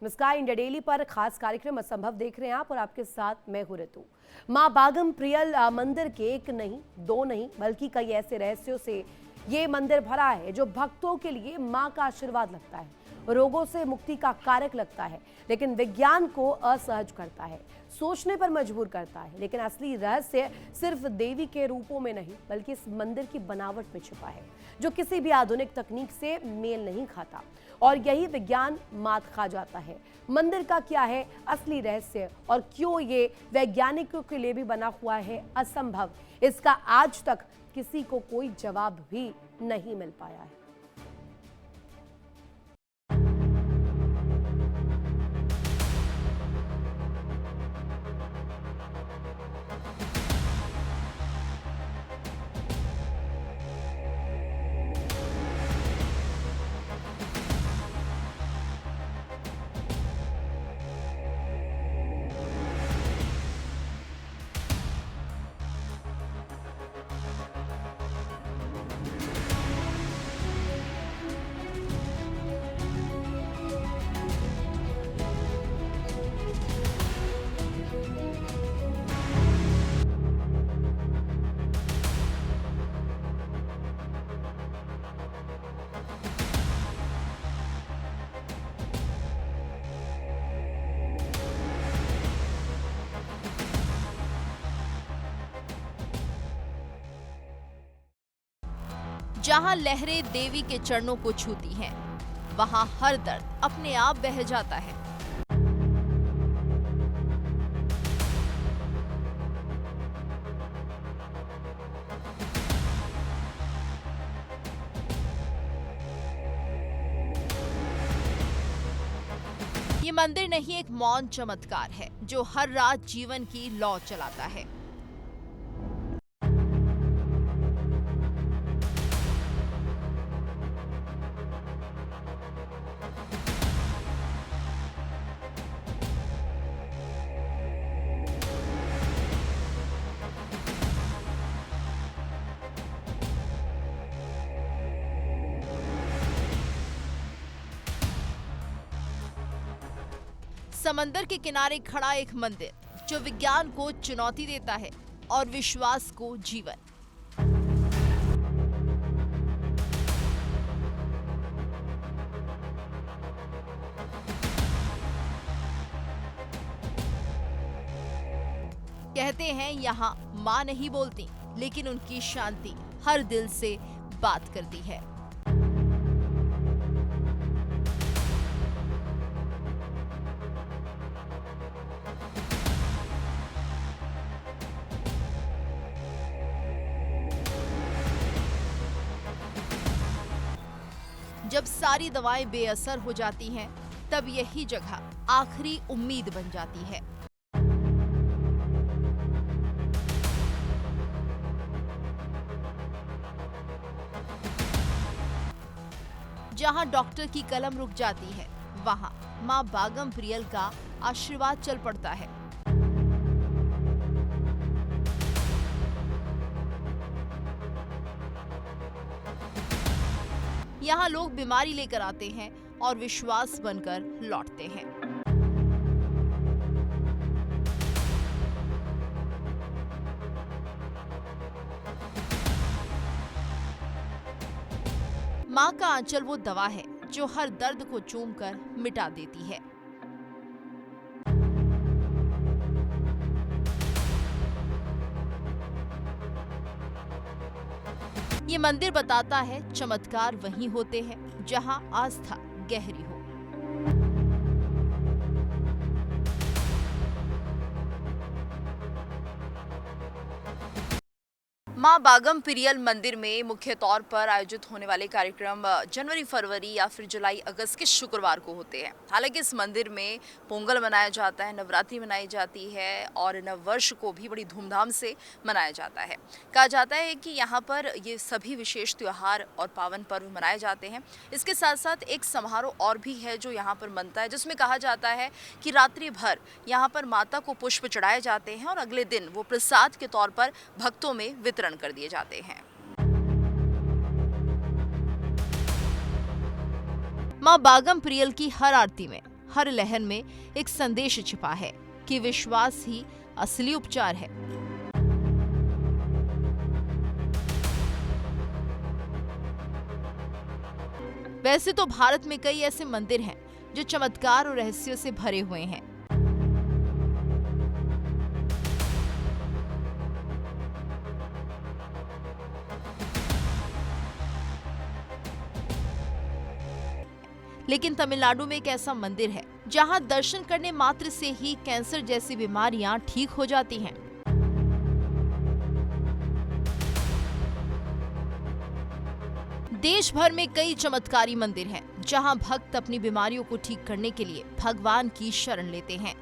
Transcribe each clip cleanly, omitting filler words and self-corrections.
Sky India daily पर खास कार्यक्रम असंभव देख रहे हैं आप और आपके साथ मैं हूं ऋतु। मां बागम प्रियल मंदिर के एक नहीं दो नहीं बल्कि कई ऐसे रहस्यों से ये मंदिर भरा है जो भक्तों के लिए मां का आशीर्वाद लगता है, रोगों से मुक्ति का कारक लगता है, लेकिन विज्ञान को असहज करता है, सोचने पर मजबूर करता है। लेकिन असली रहस्य सिर्फ देवी के रूपों में नहीं बल्कि इस मंदिर की बनावट में छिपा है, जो किसी भी आधुनिक तकनीक से मेल नहीं खाता। और यही विज्ञान मात खा जाता है। मंदिर का क्या है असली रहस्य और क्यों ये वैज्ञानिकों के लिए भी बना हुआ है असंभव, इसका आज तक किसी को कोई जवाब भी नहीं मिल पाया है। जहां लहरें देवी के चरणों को छूती हैं, वहां हर दर्द अपने आप बह जाता है। ये मंदिर नहीं एक मौन चमत्कार है जो हर रात जीवन की लौ चलाता है। समंदर के किनारे खड़ा एक मंदिर जो विज्ञान को चुनौती देता है और विश्वास को जीवन। कहते हैं यहाँ माँ नहीं बोलती, लेकिन उनकी शांति हर दिल से बात करती है। जब सारी दवाएं बेअसर हो जाती हैं, तब यही जगह आखिरी उम्मीद बन जाती है। जहां डॉक्टर की कलम रुक जाती है, वहां मां बागम प्रियल का आशीर्वाद चल पड़ता है। यहाँ लोग बीमारी लेकर आते हैं और विश्वास बनकर लौटते हैं। माँ का आंचल वो दवा है जो हर दर्द को चूमकर मिटा देती है। ये मंदिर बताता है चमत्कार वहीं होते हैं जहां आस्था गहरी हो। मां बागम प्रियल मंदिर में मुख्य तौर पर आयोजित होने वाले कार्यक्रम जनवरी, फरवरी या फिर जुलाई, अगस्त के शुक्रवार को होते हैं। हालांकि इस मंदिर में पोंगल मनाया जाता है, नवरात्रि मनाई जाती है और नववर्ष को भी बड़ी धूमधाम से मनाया जाता है। कहा जाता है कि यहाँ पर ये सभी विशेष त्यौहार और पावन पर्व मनाए जाते हैं। इसके साथ साथ एक समारोह और भी है जो यहाँ पर मनता है, जिसमें कहा जाता है कि रात्रि भर यहाँ पर माता को पुष्प चढ़ाए जाते हैं और अगले दिन वो प्रसाद के तौर पर भक्तों में वितरण कर दिए जाते हैं। मां बागम प्रियल की हर आरती में, हर लहर में एक संदेश छिपा है कि विश्वास ही असली उपचार है। वैसे तो भारत में कई ऐसे मंदिर हैं जो चमत्कार और रहस्यों से भरे हुए हैं। लेकिन तमिलनाडु में एक ऐसा मंदिर है जहां दर्शन करने मात्र से ही कैंसर जैसी बीमारियां ठीक हो जाती हैं। देश भर में कई चमत्कारी मंदिर हैं जहां भक्त अपनी बीमारियों को ठीक करने के लिए भगवान की शरण लेते हैं।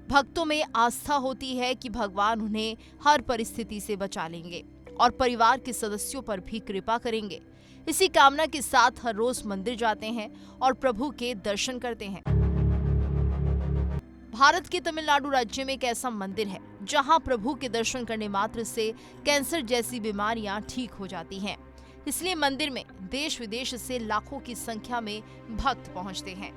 भक्तों में आस्था होती है कि भगवान उन्हें हर परिस्थिति से बचा लेंगे और परिवार के सदस्यों पर भी कृपा करेंगे। इसी कामना के साथ हर रोज मंदिर जाते हैं और प्रभु के दर्शन करते हैं। भारत के तमिलनाडु राज्य में एक ऐसा मंदिर है जहां प्रभु के दर्शन करने मात्र से कैंसर जैसी बीमारियां ठीक हो जाती हैं। इसलिए मंदिर में देश विदेश से लाखों की संख्या में भक्त पहुंचते हैं।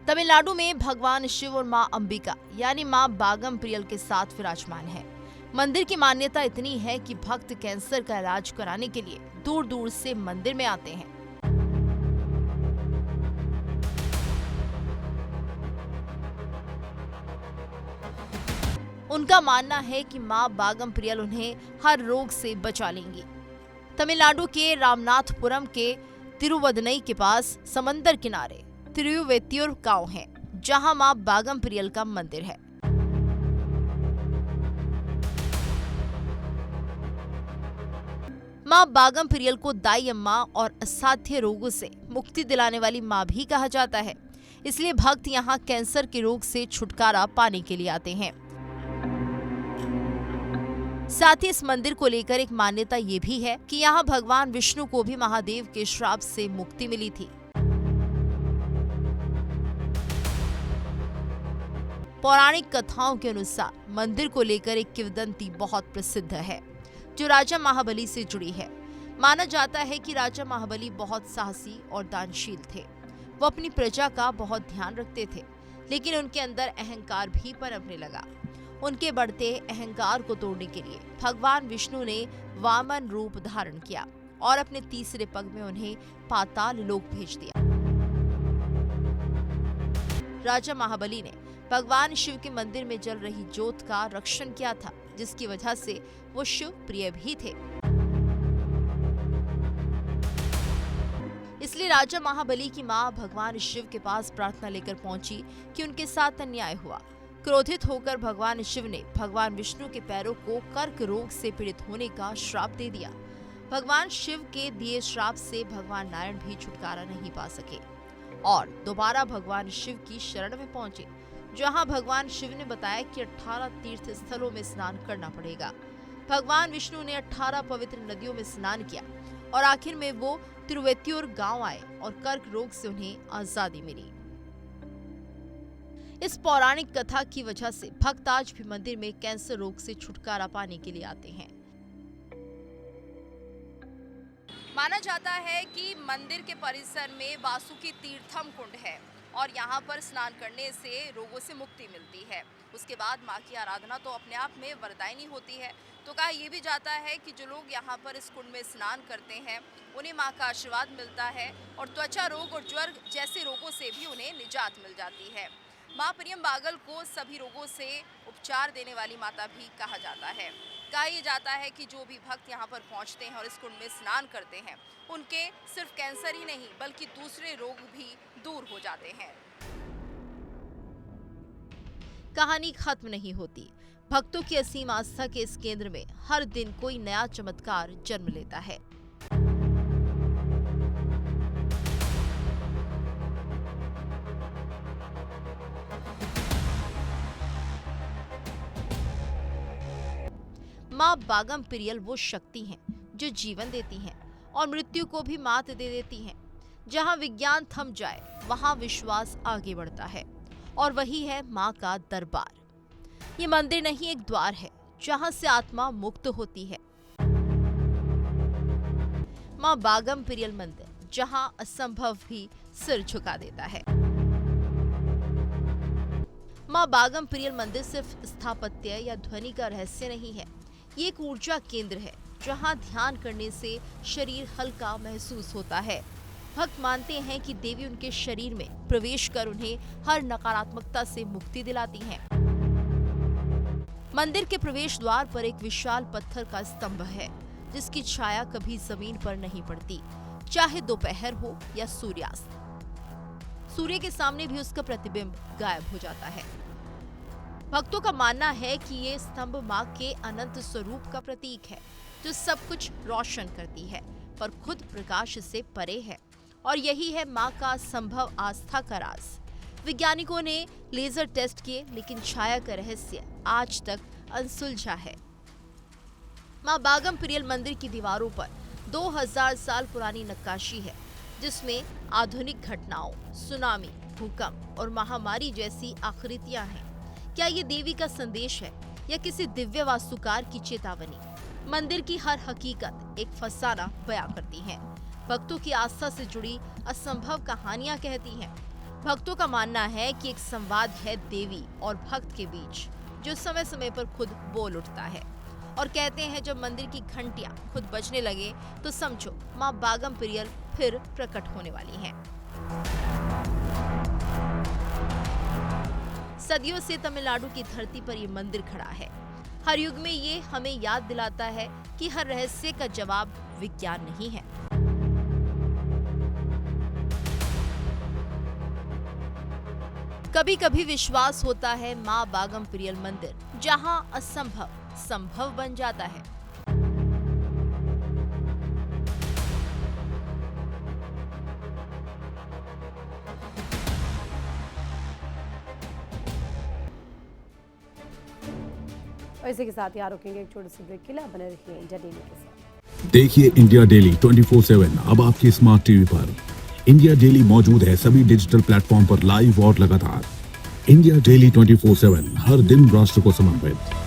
तमिलनाडु में भगवान शिव और मां अंबिका यानी मां बागम प्रियल के साथ विराजमान है। मंदिर की मान्यता इतनी है कि भक्त कैंसर का इलाज कराने के लिए दूर दूर से मंदिर में आते हैं। उनका मानना है कि मां बागम प्रियल उन्हें हर रोग से बचा लेंगी। तमिलनाडु के रामनाथपुरम के तिरुवदनई के पास समंदर किनारे तिरुवेतियूर गांव है जहां मां बागम प्रियल का मंदिर है। मां बागम प्रियल को दाई अम्मा और असाध्य रोगों से मुक्ति दिलाने वाली मां भी कहा जाता है। इसलिए भक्त यहां कैंसर के रोग से छुटकारा पाने के लिए आते हैं। साथ ही इस मंदिर को लेकर एक मान्यता ये भी है कि यहाँ भगवान विष्णु को भी महादेव के श्राप से मुक्ति मिली थी। पौराणिक कथाओं के अनुसार मंदिर को लेकर एक किंवदंती बहुत प्रसिद्ध है जो राजा महाबली से जुड़ी है। माना जाता है कि राजा महाबली बहुत साहसी और दानशील थे। वो अपनी प्रजा का बहुत ध्यान रखते थे, लेकिन उनके अंदर अहंकार भी पनपने लगा। उनके बढ़ते अहंकार को तोड़ने के लिए भगवान विष्णु ने वामन रूप धारण किया और अपने तीसरे पग में उन्हें पाताल लोक भेज दिया। राजा महाबली ने भगवान शिव के मंदिर में जल रही ज्योत का रक्षण किया था, जिसकी वजह से वो शिव प्रिय भी थे। इसलिए राजा महाबली की मां भगवान शिव के पास प्रार्थना लेकर पहुंची कि उनके साथ अन्याय हुआ। क्रोधित होकर भगवान शिव ने भगवान विष्णु के पैरों को कर्क रोग से पीड़ित होने का श्राप दे दिया। भगवान शिव के दिए श्राप से भगवान नारायण भी छुटकारा नहीं पा सके और दोबारा भगवान शिव की शरण में पहुंचे, जहां भगवान शिव ने बताया कि 18 तीर्थ स्थलों में स्नान करना पड़ेगा। भगवान विष्णु ने 18 पवित्र नदियों में स्नान किया और आखिर में वो तिरुवेतियूर गांव आए और कर्क रोग से उन्हें आजादी मिली। इस पौराणिक कथा की वजह से भक्त आज भी मंदिर में कैंसर रोग से छुटकारा पाने के लिए आते हैं। माना जाता है कि मंदिर के परिसर में वासुकी तीर्थम कुंड है और यहाँ पर स्नान करने से रोगों से मुक्ति मिलती है। उसके बाद माँ की आराधना तो अपने आप में वरदायिनी होती है। तो कहा यह भी जाता है कि जो लोग यहाँ पर इस कुंड में स्नान करते हैं उन्हें माँ का आशीर्वाद मिलता है और त्वचा रोग और ज्वर जैसे रोगों से भी उन्हें निजात मिल जाती है। माँ प्रियम बागल को सभी रोगों से उपचार देने वाली माता भी कहा जाता है। कहा यह जाता है कि जो भी भक्त यहाँ पर पहुँचते हैं और इस कुंड में स्नान करते हैं उनके सिर्फ कैंसर ही नहीं बल्कि दूसरे रोग भी दूर हो जाते हैं। कहानी खत्म नहीं होती। भक्तों की असीम आस्था के इस केंद्र में हर दिन कोई नया चमत्कार जन्म लेता है। माँ बागम पिरियल वो शक्ति हैं जो जीवन देती हैं और मृत्यु को भी मात दे देती हैं। जहाँ विज्ञान थम जाए वहाँ विश्वास आगे बढ़ता है और वही है माँ का दरबार। ये मंदिर नहीं, एक द्वार है जहाँ से आत्मा मुक्त होती है। माँ बागम पिरियल मंदिर, जहाँ असंभव भी सिर झुका देता है। माँ बागम पिरियल मंदिर सिर्फ स्थापत्य या ध्वनि का रहस्य नहीं है, ये एक ऊर्जा केंद्र है जहाँ ध्यान करने से शरीर हल्का महसूस होता है। भक्त मानते हैं कि देवी उनके शरीर में प्रवेश कर उन्हें हर नकारात्मकता से मुक्ति दिलाती हैं। मंदिर के प्रवेश द्वार पर एक विशाल पत्थर का स्तंभ है जिसकी छाया कभी जमीन पर नहीं पड़ती, चाहे दोपहर हो या सूर्यास्त। सूर्य के सामने भी उसका प्रतिबिंब गायब हो जाता है। भक्तों का मानना है कि ये स्तंभ माँ के अनंत स्वरूप का प्रतीक है जो सब कुछ रोशन करती है पर खुद प्रकाश से परे है, और यही है माँ का संभव आस्था का राज। वैज्ञानिकों ने लेजर टेस्ट किए लेकिन छाया का रहस्य आज तक अनसुलझा है। माँ बागम पिरियल मंदिर की दीवारों पर 2000 साल पुरानी नक्काशी है जिसमें आधुनिक घटनाओं, सुनामी, भूकंप और महामारी जैसी आकृतियां हैं। क्या ये देवी का संदेश है या किसी दिव्य वास्तुकार की चेतावनी? मंदिर की हर हकीकत एक फसाना बयां करती है। भक्तों की आस्था से जुड़ी असंभव कहानियां कहती हैं। भक्तों का मानना है कि एक संवाद है देवी और भक्त के बीच जो समय समय पर खुद बोल उठता है, और कहते हैं जब मंदिर की घंटियां खुद बजने लगे तो समझो माँ बागम पिरियल फिर प्रकट होने वाली हैं। सदियों से तमिलनाडु की धरती पर ये मंदिर खड़ा है। हर युग में ये हमें याद दिलाता है कि हर रहस्य का जवाब विज्ञान नहीं है। कभी कभी विश्वास होता है माँ बागम पिरियल मंदिर, जहाँ असंभव संभव बन जाता है। और इसी के साथ यहाँ रुकेंगे एक छोटे से ब्रेक के लिए। बने रहिए इंडिया डेली के साथ। देखिए इंडिया डेली 24/7 अब आपकी स्मार्ट टीवी पर। इंडिया डेली मौजूद है सभी डिजिटल प्लेटफॉर्म पर लाइव और लगातार। इंडिया डेली 24/7 हर दिन राष्ट्र को समर्पित।